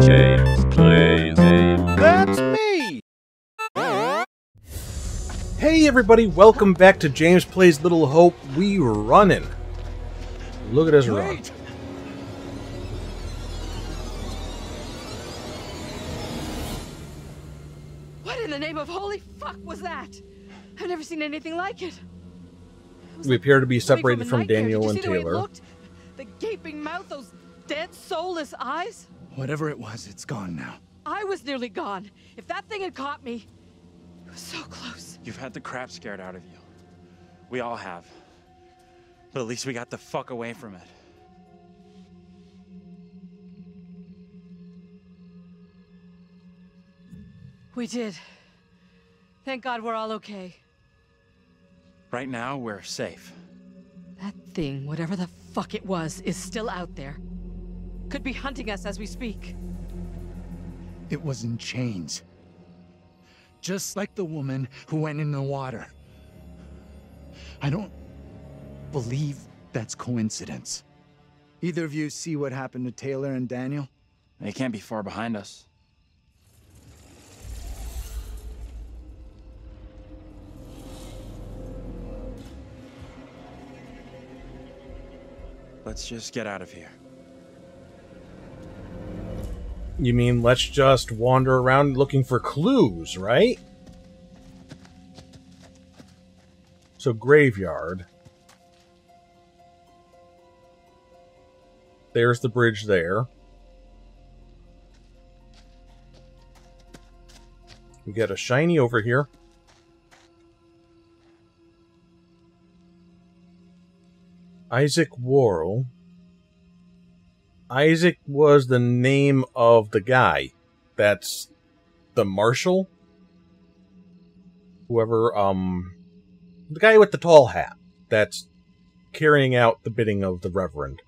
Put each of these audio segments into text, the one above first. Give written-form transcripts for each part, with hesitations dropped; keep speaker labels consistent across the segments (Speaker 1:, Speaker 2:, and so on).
Speaker 1: James Plays.
Speaker 2: That's me! Hey everybody, welcome back to James Plays Little Hope. We running. Look at us run.
Speaker 3: What in the name of holy fuck was that? I've never seen anything like it.
Speaker 2: We appear to be separated
Speaker 3: from
Speaker 2: from Daniel and
Speaker 3: Did you see the way it
Speaker 2: Taylor.
Speaker 3: looked? The gaping mouth, those dead, soulless eyes.
Speaker 4: Whatever it was, it's gone now.
Speaker 3: I was nearly gone. If that thing had caught me, it was so close.
Speaker 5: You've had the crap scared out of you. We all have. But at least we got the fuck away from it.
Speaker 3: We did. Thank God we're all okay.
Speaker 5: Right now, we're safe.
Speaker 3: That thing, whatever the fuck it was, is still out there. Could be hunting us as we speak.
Speaker 4: It was in chains. Just like the woman who went in the water. I don't believe that's coincidence. Either of you see what happened to Taylor and Daniel?
Speaker 5: They can't be far behind us. Let's just get out of here.
Speaker 2: You mean let's just wander around looking for clues, right? So, graveyard. There's the bridge there. We got a shiny over here. Isaac Worrell. Isaac was the name of the guy. That's the marshal? Whoever, the guy with the tall hat. That's carrying out the bidding of the Reverend.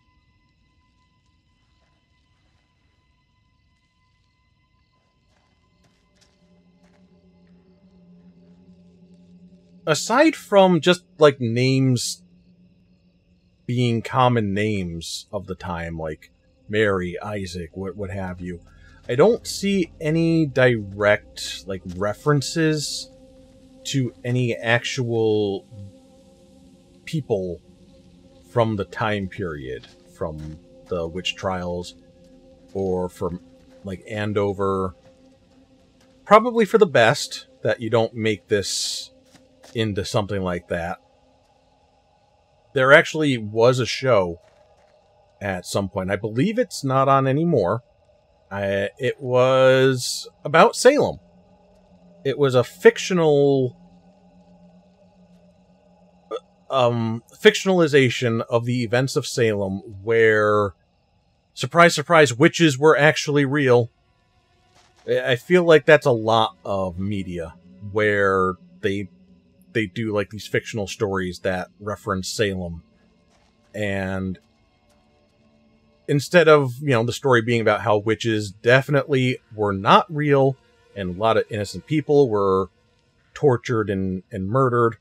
Speaker 2: Aside from just, like, names being common names of the time, like Mary, Isaac, what have you, I don't see any direct, like, references to any actual people from the time period, from the witch trials, or from, like, Andover. Probably for the best that you don't make this into something like that. There actually was a show at some point. I believe it's not on anymore. It was about Salem. It was a fictional fictionalization of the events of Salem where, surprise, surprise, witches were actually real. I feel like that's a lot of media where they do, like, these fictional stories that reference Salem. And instead of, you know, the story being about how witches definitely were not real and a lot of innocent people were tortured and murdered,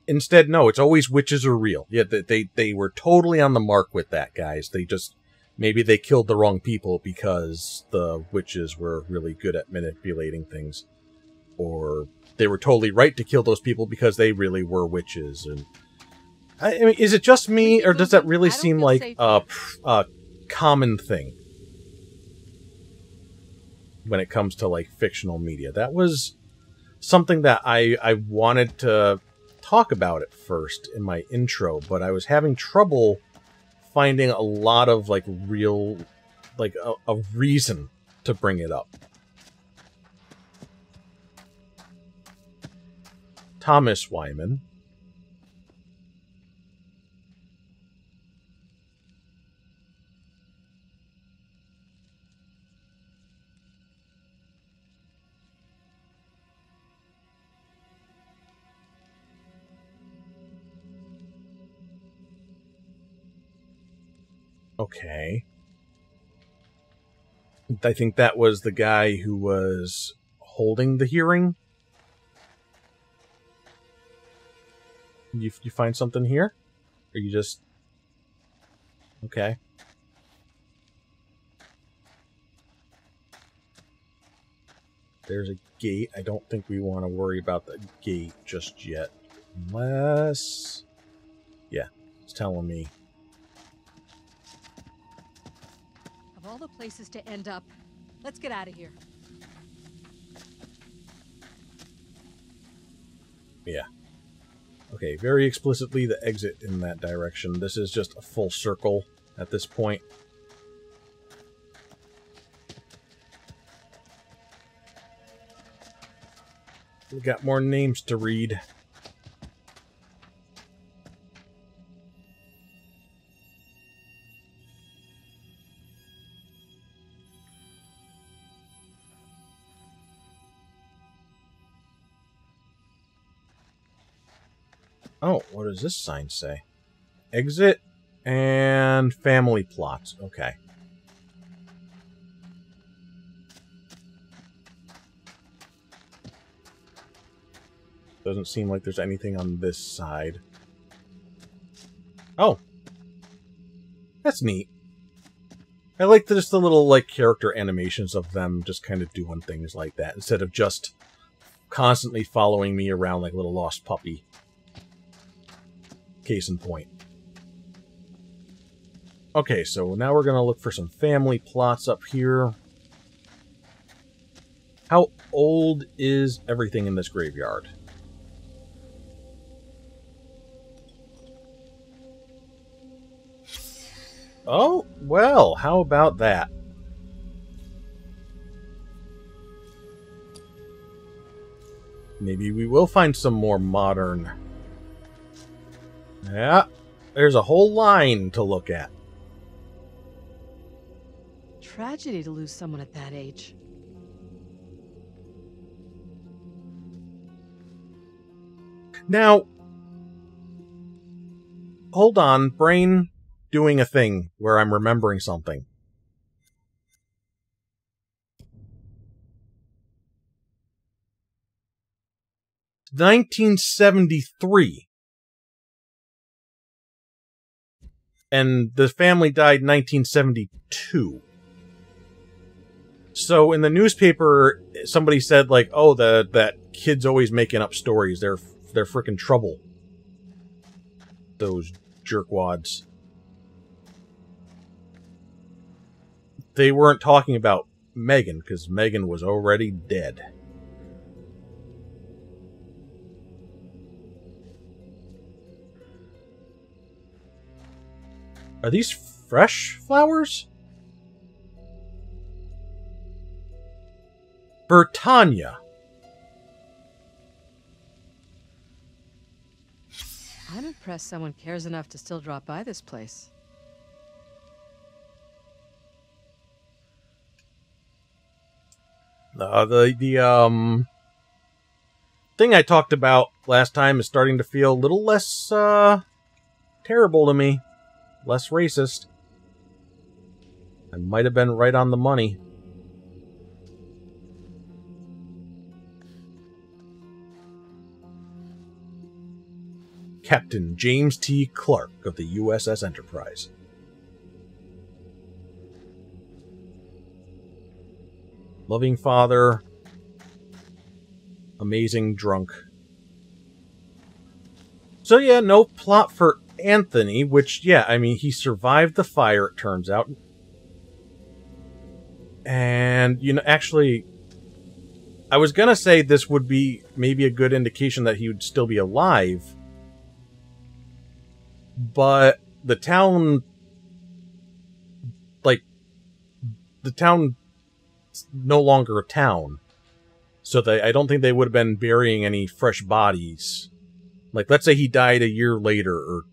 Speaker 2: instead, no, it's always witches are real. Yeah, they were totally on the mark with that, guys. They just, maybe they killed the wrong people because the witches were really good at manipulating things. Or they were totally right to kill those people because they really were witches. And I mean, is it just me, or does that really seem like a common thing when it comes to, like, fictional media? That was something that I wanted to talk about at first in my intro, but I was having trouble finding a lot of, like, real, like, a reason to bring it up. Thomas Wyman. Okay. I think that was the guy who was holding the hearing. You find something here? Or you just... Okay. There's a gate. I don't think we want to worry about the gate just yet. Unless... yeah, it's telling me.
Speaker 3: Of all the places to end up, let's get out of here.
Speaker 2: Yeah. Okay, very explicitly the exit in that direction. This is just a full circle at this point. We got more names to read. Oh, what does this sign say? Exit and family plots. Okay. Doesn't seem like there's anything on this side. Oh. That's neat. I like just the little, like, character animations of them just kind of doing things like that, instead of just constantly following me around like a little lost puppy. Case in point. Okay, so now we're going to look for some family plots up here. How old is everything in this graveyard? Oh, well, how about that? Maybe we will find some more modern... yeah, there's a whole line to look at.
Speaker 3: Tragedy to lose someone at that age.
Speaker 2: Now, hold on, brain doing a thing where I'm remembering something. (1973). And the family died in 1972. So in the newspaper, somebody said, like, oh, that kid's always making up stories. They're frickin' trouble. Those jerkwads. They weren't talking about Megan, because Megan was already dead. Are these fresh flowers? Britannia.
Speaker 3: I'm impressed someone cares enough to still drop by this place.
Speaker 2: The thing I talked about last time is starting to feel a little less terrible to me. Less racist. I might have been right on the money. Captain James T. Clark of the USS Enterprise. Loving father. Amazing drunk. So yeah, no plot for Anthony, which, yeah, I mean, he survived the fire, it turns out. And, you know, actually, I was gonna say this would be maybe a good indication that he would still be alive. But the town, like, the town no longer a town. So I don't think they would have been burying any fresh bodies. Like, let's say he died a year later, or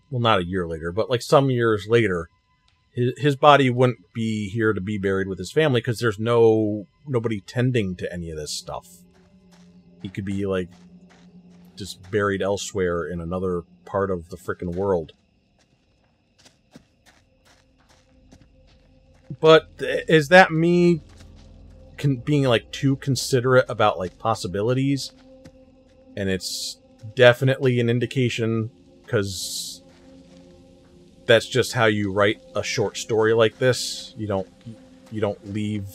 Speaker 2: well, not a year later, but like some years later, his body wouldn't be here to be buried with his family because there's nobody tending to any of this stuff. He could be, like, just buried elsewhere in another part of the frickin' world. But is that me being, like, too considerate about, like, possibilities? And it's definitely an indication, because that's just how you write a short story like this. You don't leave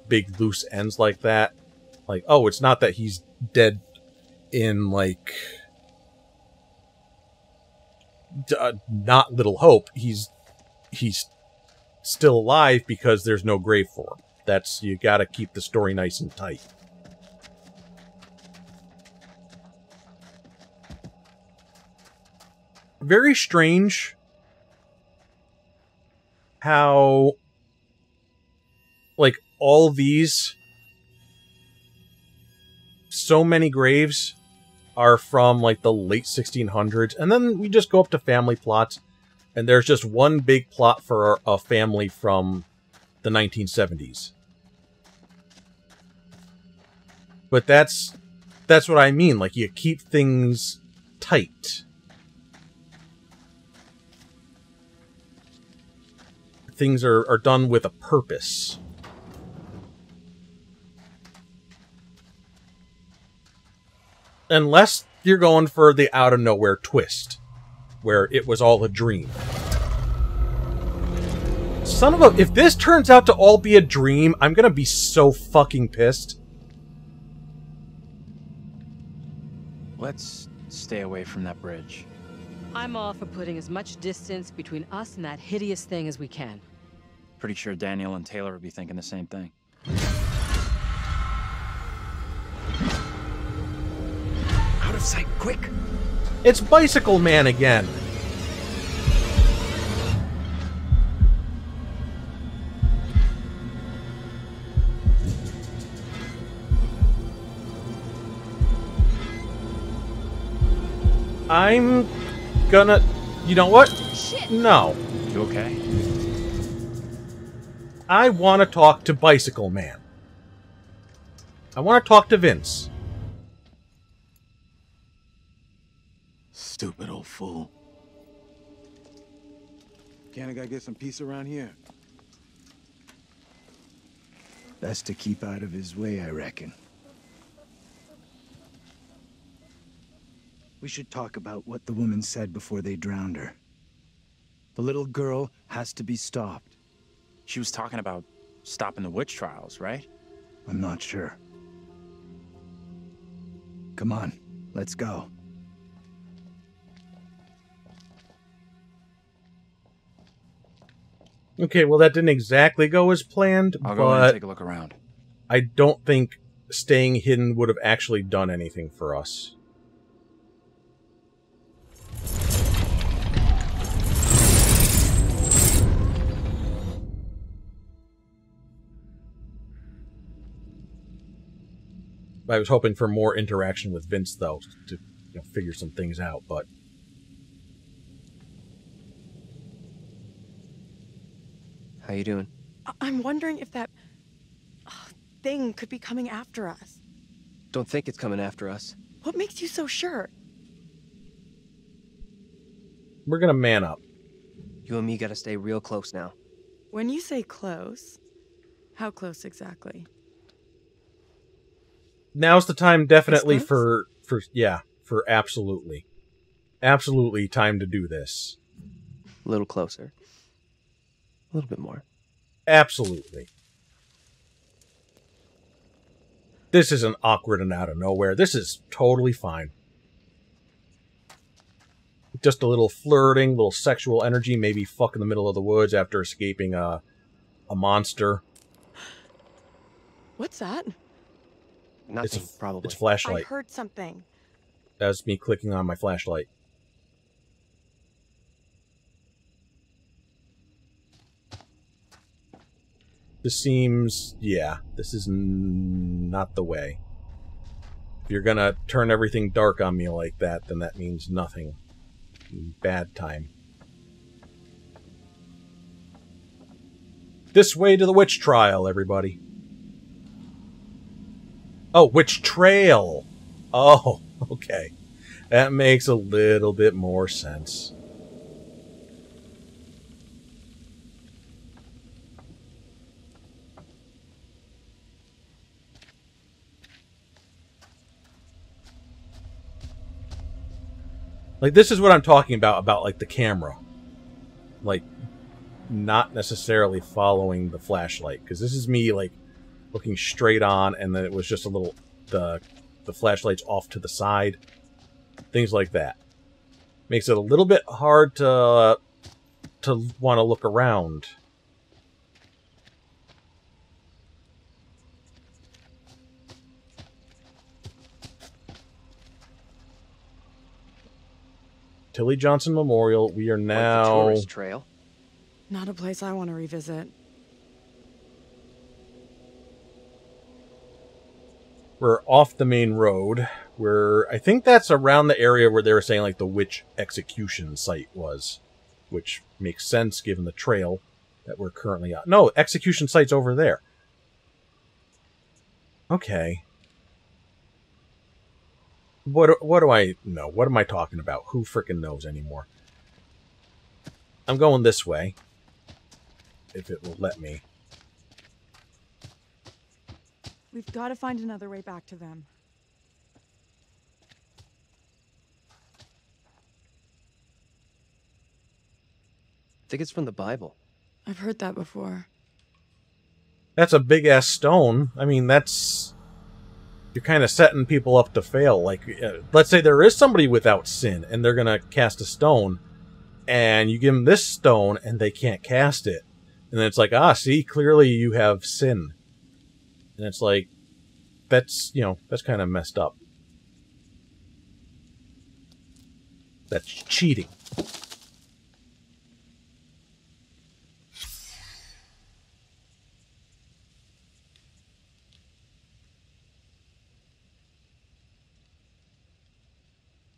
Speaker 2: big loose ends like that. Like, oh, it's not that he's dead in, like, not Little Hope. He's still alive because there's no grave for him. That's, you gotta keep the story nice and tight. Very strange how, like, all these, so many graves are from, like, the late 1600s, and then we just go up to family plots, and there's just one big plot for a family from the 1970s. But that's what I mean, like, you keep things tight. Things are done with a purpose. Unless you're going for the out-of-nowhere twist, where it was all a dream. Son of a... If this turns out to all be a dream, I'm gonna be so fucking pissed.
Speaker 5: Let's stay away from that bridge.
Speaker 3: I'm all for putting as much distance between us and that hideous thing as we can.
Speaker 5: Pretty sure Daniel and Taylor would be thinking the same thing.
Speaker 4: Out of sight, quick!
Speaker 2: It's Bicycle Man again. I'm gonna... You know what?
Speaker 3: Shit.
Speaker 2: No.
Speaker 5: You okay?
Speaker 2: I want to talk to Bicycle Man. I want to talk to Vince.
Speaker 1: Stupid old fool.
Speaker 6: Can't a guy get some peace around here?
Speaker 4: Best to keep out of his way, I reckon. We should talk about what the woman said before they drowned her. The little girl has to be stopped.
Speaker 5: She was talking about stopping the witch trials, right?
Speaker 4: I'm not sure. Come on, let's go.
Speaker 2: Okay, well that didn't exactly go as planned,
Speaker 5: I'll go in and
Speaker 2: but
Speaker 5: take a look around.
Speaker 2: I don't think staying hidden would have actually done anything for us. I was hoping for more interaction with Vince, though, to figure some things out, but...
Speaker 7: How you doing?
Speaker 8: I'm wondering if that thing could be coming after us.
Speaker 7: Don't think it's coming after us.
Speaker 8: What makes you so sure?
Speaker 2: We're gonna man up.
Speaker 7: You and me gotta stay real close now.
Speaker 8: When you say close, how close exactly?
Speaker 2: Now's the time, definitely,
Speaker 8: This close?
Speaker 2: for absolutely. Absolutely time to do this.
Speaker 7: A little closer. A little bit more.
Speaker 2: Absolutely. This isn't awkward and out of nowhere. This is totally fine. Just a little flirting, little sexual energy, maybe fuck in the middle of the woods after escaping a monster.
Speaker 8: What's that?
Speaker 7: Nothing, probably.
Speaker 2: It's flashlight.
Speaker 8: I heard something.
Speaker 2: That's me clicking on my flashlight. This seems... yeah, this is not the way. If you're gonna turn everything dark on me like that, then that means nothing. Bad time. This way to the witch trial, everybody. Oh, witch trail! Oh, okay. That makes a little bit more sense. Like, this is what I'm talking about, like, the camera. Like, not necessarily following the flashlight. Because this is me, like, looking straight on, and then it was just a little the flashlight's off to the side, things like that. Makes it a little bit hard to want to look around. Tilly Johnson Memorial. We are
Speaker 7: Quite the
Speaker 2: now...
Speaker 7: tourist trail.
Speaker 8: Not a place I want to revisit.
Speaker 2: We're off the main road. I think that's around the area where they were saying like the witch execution site was. Which makes sense given the trail that we're currently on. No, execution site's over there. Okay. What do I know? What am I talking about? Who frickin' knows anymore? I'm going this way. If it will let me.
Speaker 8: We've got to find another way back to them.
Speaker 7: I think it's from the Bible.
Speaker 8: I've heard that before.
Speaker 2: That's a big-ass stone. I mean, that's... You're kind of setting people up to fail. Like, let's say there is somebody without sin, and they're going to cast a stone, and you give them this stone, and they can't cast it. And then it's like, see, clearly you have sin. And it's like, that's, that's kind of messed up. That's cheating.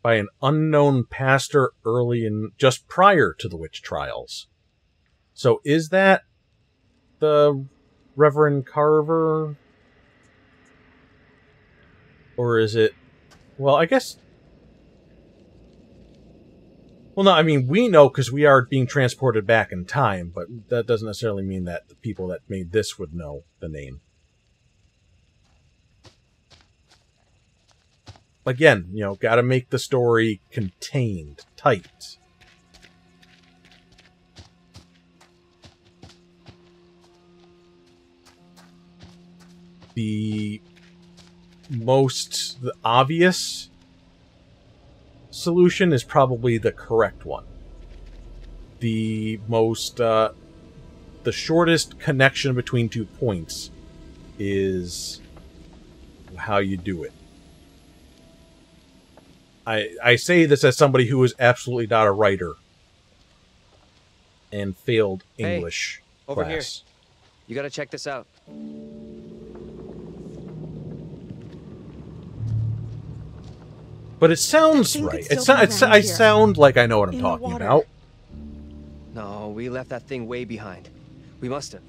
Speaker 2: By an unknown pastor just prior to the witch trials. So is that the Reverend Carver? Or is it... Well, I guess... Well, no, I mean, we know because we are being transported back in time, but that doesn't necessarily mean that the people that made this would know the name. Again, gotta make the story contained, tight. The obvious solution is probably the correct one. The shortest connection between 2 points is how you do it. I say this as somebody who is absolutely not a writer and failed English
Speaker 7: over
Speaker 2: class.
Speaker 7: Here. You gotta check this out.
Speaker 2: But it sounds right. I sound like I know what I'm talking about.
Speaker 7: No, we left that thing way behind. We must have.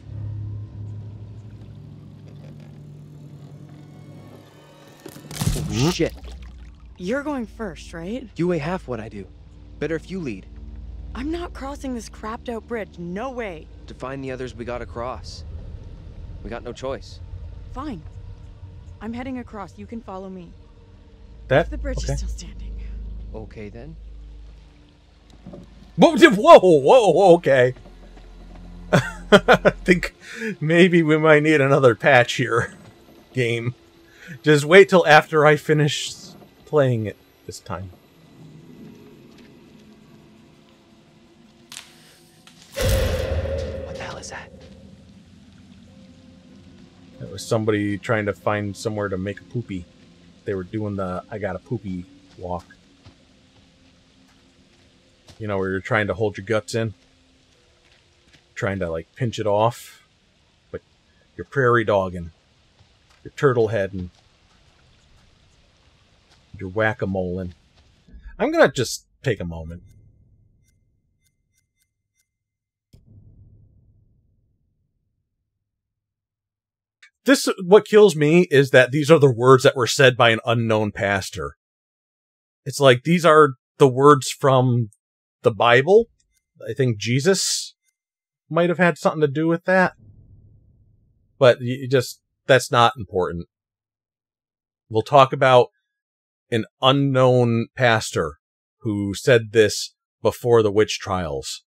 Speaker 7: Oh, shit.
Speaker 8: You're going first, right?
Speaker 7: You weigh half what I do. Better if you lead.
Speaker 8: I'm not crossing this crapped out bridge. No way.
Speaker 7: To find the others we gotta cross. We got no choice.
Speaker 8: Fine. I'm heading across. You can follow me.
Speaker 2: If
Speaker 8: the bridge is still standing.
Speaker 7: Okay, then.
Speaker 2: Whoa, okay. I think maybe we might need another patch here. Game. Just wait till after I finish playing it this time.
Speaker 7: What the hell is that?
Speaker 2: It was somebody trying to find somewhere to make a poopy. They were doing the I got a poopy walk. Where you're trying to hold your guts in. Trying to, like, pinch it off. But you're prairie dogging. You're turtle heading. You're whack-a-moling. I'm gonna just take a moment. What kills me is that these are the words that were said by an unknown pastor. It's like, these are the words from the Bible. I think Jesus might have had something to do with that. But that's not important. We'll talk about an unknown pastor who said this before the witch trials.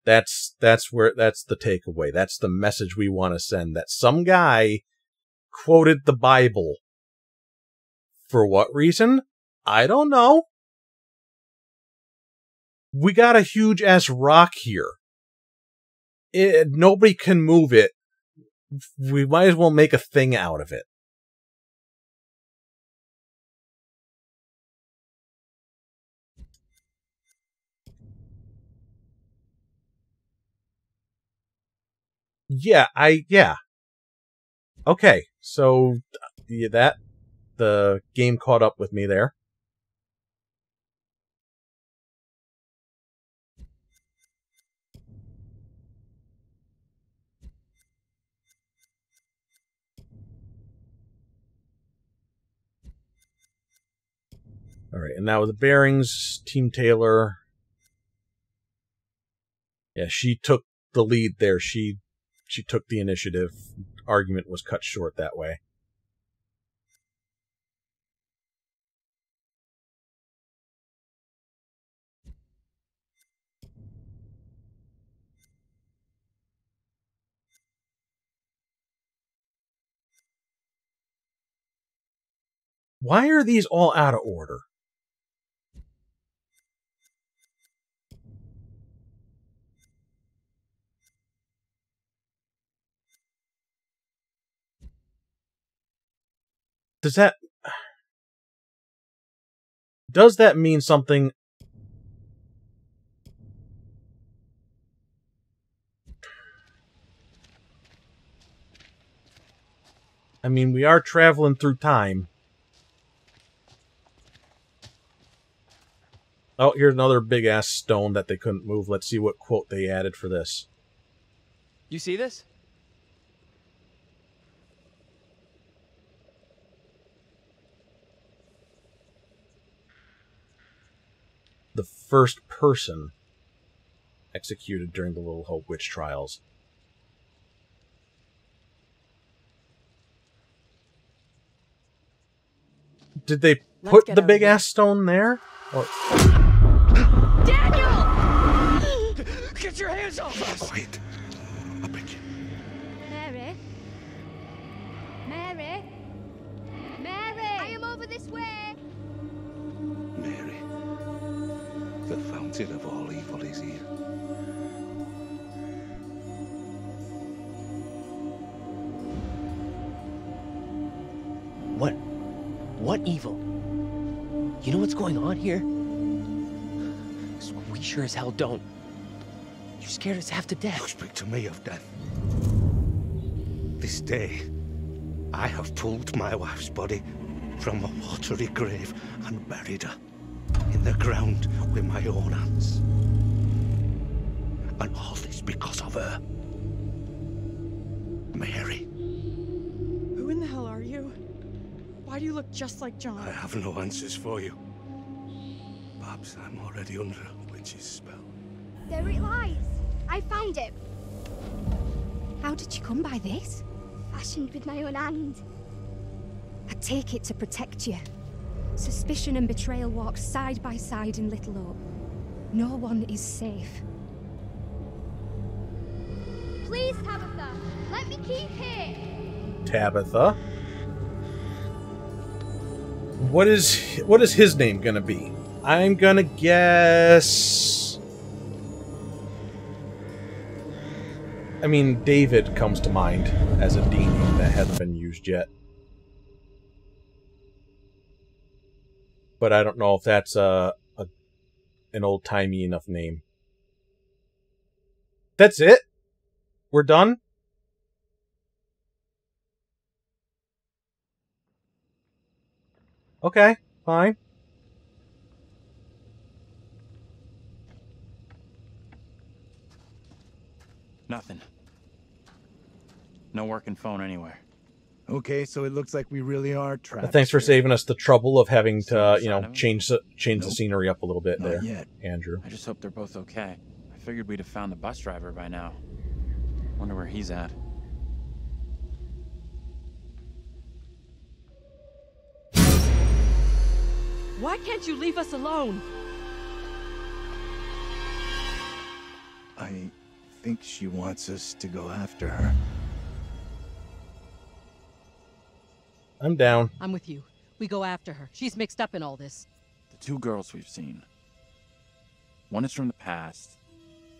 Speaker 2: That's the takeaway. That's the message we want to send. That some guy quoted the Bible. For what reason? I don't know. We got a huge-ass rock here. Nobody can move it. We might as well make a thing out of it. Yeah. Okay, so the game caught up with me there. Alright, and now with the bearings, Team Taylor. Yeah, she took the lead there. She took the initiative. Argument was cut short that way. Why are these all out of order? Does that mean something? I mean, we are traveling through time. Oh, here's another big-ass stone that they couldn't move. Let's see what quote they added for this.
Speaker 7: You see this?
Speaker 2: The first person executed during the Little Hope witch trials. Did they put the big-ass stone there? Or...
Speaker 8: Daniel!
Speaker 7: Get your hands off us!
Speaker 4: Quiet. I beg you.
Speaker 1: Mary? Mary? Mary! I am over this way!
Speaker 9: Mary, the fountain of all evil is here.
Speaker 7: What evil? You know what's going on here? We sure as hell don't. You scared us half to death.
Speaker 9: You speak to me of death. This day, I have pulled my wife's body from a watery grave and buried her in the ground with my own hands. And all this because of her. Mary.
Speaker 8: Who in the hell are you? Why do you look just like John?
Speaker 9: I have no answers for you. Perhaps I'm already under a witch's spell.
Speaker 1: There it lies. I found it. How did you come by this? Fashioned with my own hand. I take it to protect you. Suspicion and betrayal walk side by side in Little Hope. No one is safe. Please, Tabitha, let me keep here.
Speaker 2: Tabitha? What is his name gonna be? I'm gonna guess... I mean, David comes to mind as a D name that hasn't been used yet. But I don't know if that's an old-timey enough name. That's it? We're done? Okay, fine.
Speaker 5: Nothing. No working phone anywhere.
Speaker 4: Okay, so it looks like we really are trapped.
Speaker 2: Thanks for
Speaker 4: here.
Speaker 2: saving us the trouble of having to,
Speaker 5: Sign of it?
Speaker 2: change the
Speaker 4: Nope.
Speaker 2: scenery up a little bit
Speaker 4: Not
Speaker 2: there,
Speaker 4: yet.
Speaker 2: Andrew.
Speaker 5: I just hope they're both okay. I figured we'd have found the bus driver by now. Wonder where he's at.
Speaker 3: Why can't you leave us alone?
Speaker 4: I think she wants us to go after her.
Speaker 2: I'm down.
Speaker 3: I'm with you. We go after her. She's mixed up in all this.
Speaker 5: The two girls we've seen. One is from the past.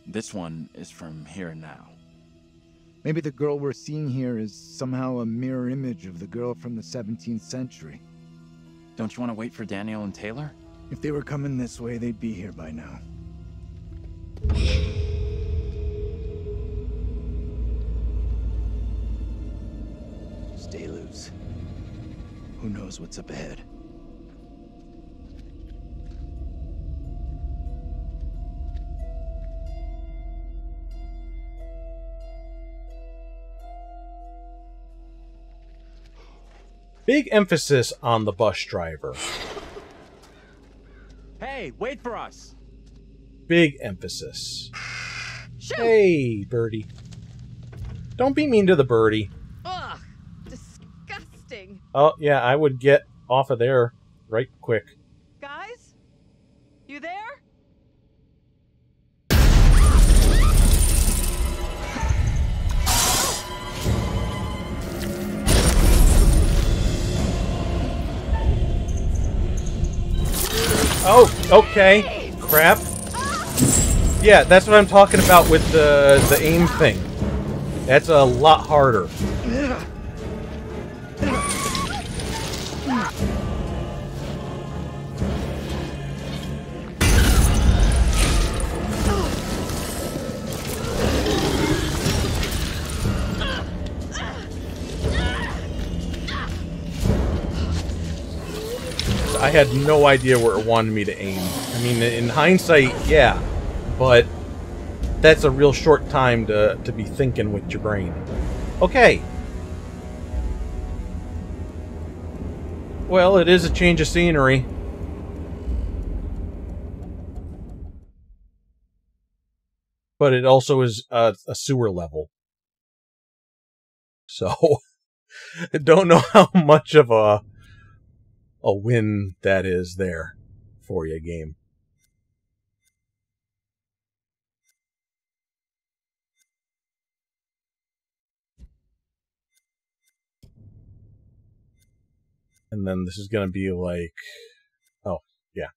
Speaker 5: This one is from here and now.
Speaker 4: Maybe the girl we're seeing here is somehow a mirror image of the girl from the 17th century.
Speaker 5: Don't you want to wait for Daniel and Taylor?
Speaker 4: If they were coming this way, they'd be here by now. Stay loose. Who knows what's up ahead?
Speaker 2: Big emphasis on the bus driver.
Speaker 5: Hey, wait for us!
Speaker 2: Big emphasis.
Speaker 3: Shoot!
Speaker 2: Hey, birdie. Don't be mean to the birdie.
Speaker 3: Ugh! Disgusting!
Speaker 2: Oh, yeah, I would get off of there right quick.
Speaker 3: Guys? You there?
Speaker 2: Oh, okay. Crap. Yeah, that's what I'm talking about with the aim thing. That's a lot harder. I had no idea where it wanted me to aim. I mean, in hindsight, yeah, but that's a real short time to be thinking with your brain. Okay. Well, it is a change of scenery. But it also is a sewer level. So, I don't know how much of a win that is there for you, game. And then this is going to be like... Oh, yeah.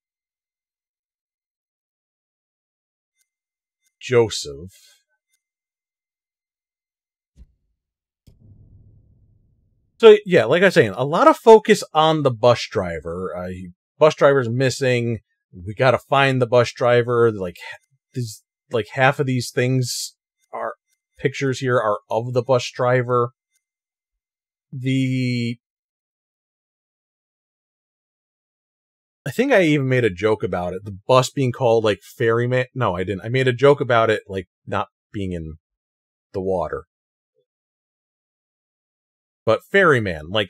Speaker 2: Joseph. So, yeah, like I was saying, a lot of focus on the bus driver. Bus driver's missing. We gotta find the bus driver. Like half of these things are... pictures here are of the bus driver. I think I even made a joke about it. The bus being called, like, Ferryman. No, I didn't. I made a joke about it, like, not being in the water. But Ferryman, like,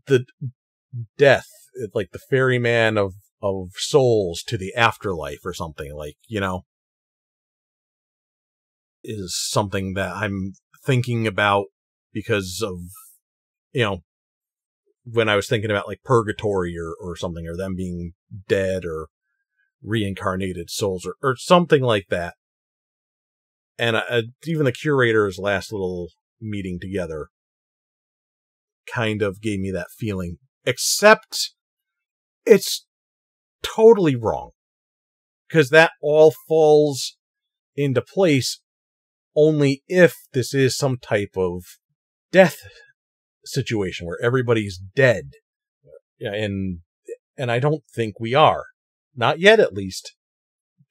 Speaker 2: the death, like, the ferryman of souls to the afterlife or something, like, you know, is something that I'm thinking about because of, you know, when I was thinking about, like, purgatory or something, or them being dead or reincarnated souls or something like that. And even the curator's last little meeting together kind of gave me that feeling. Except it's totally wrong. Because that all falls into place only if this is some type of death situation where everybody's dead. And I don't think we are. Not yet, at least.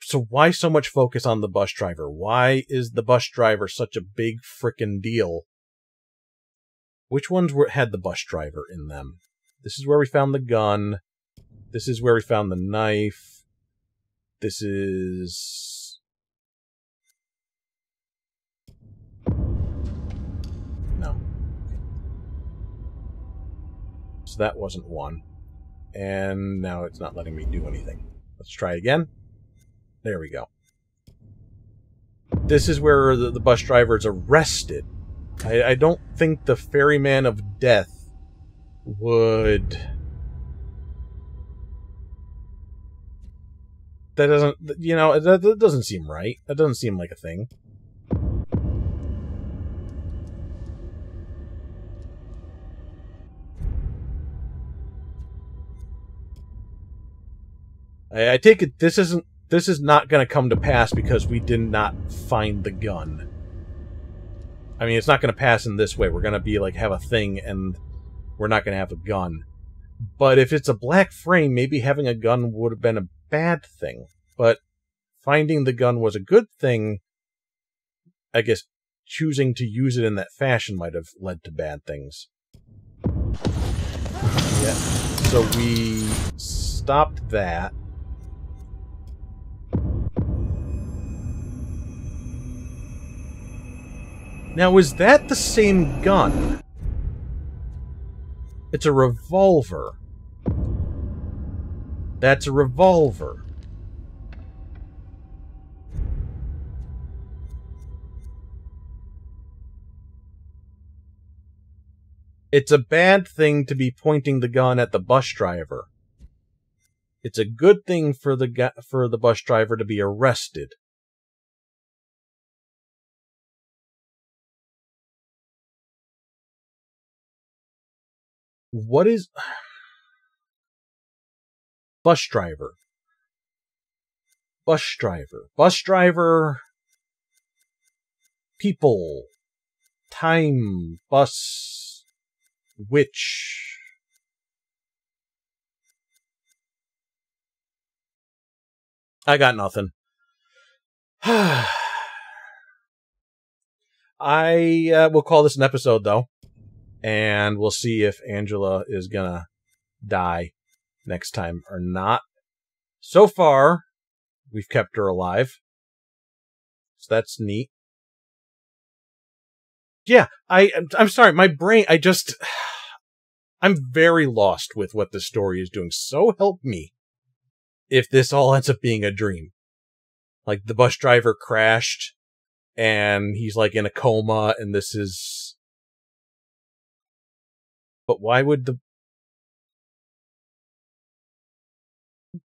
Speaker 2: So why so much focus on the bus driver? Why is the bus driver such a big frickin' deal? Which ones had the bus driver in them? This is where we found the gun. This is where we found the knife. This is... No. So that wasn't one. And now it's not letting me do anything. Let's try again. There we go. This is where the bus driver is arrested. I don't think the ferryman of death would... That doesn't, you know, that doesn't seem right. That doesn't seem like a thing. I take it this is not going to come to pass because we did not find the gun. I mean, it's not going to pass in this way. We're going to be like, have a thing, and we're not going to have a gun. But if it's a black frame, maybe having a gun would have been a bad thing. But finding the gun was a good thing. I guess choosing to use it in that fashion might have led to bad things. Yeah. So we stopped that. Now, is that the same gun? It's a revolver. That's a revolver. It's a bad thing to be pointing the gun at the bus driver. It's a good thing for the bus driver to be arrested. What is... Bus driver. Bus driver. Bus driver... People. Time. Bus... Witch. I got nothing. I will call this an episode, though. And we'll see if Angela is gonna die next time or not. So far, we've kept her alive. So that's neat. Yeah, I'm sorry, my brain, I'm very lost with what this story is doing. So help me if this all ends up being a dream. Like, the bus driver crashed, and he's, like, in a coma, and this is... But why would the...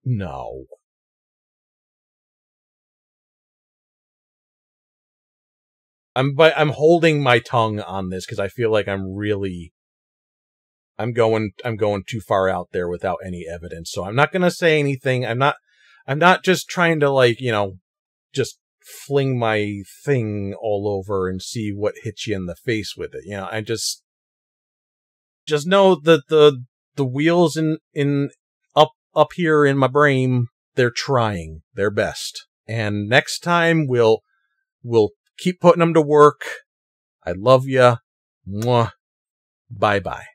Speaker 2: No. I'm holding my tongue on this because I feel like I'm going too far out there without any evidence. So I'm not going to say anything. I'm not just trying to, like, you know, just fling my thing all over and see what hits you in the face with it. You know, I just know that the wheels up here in my brain, they're trying their best. And next time we'll keep putting them to work. I love ya. Mwah. Bye-bye.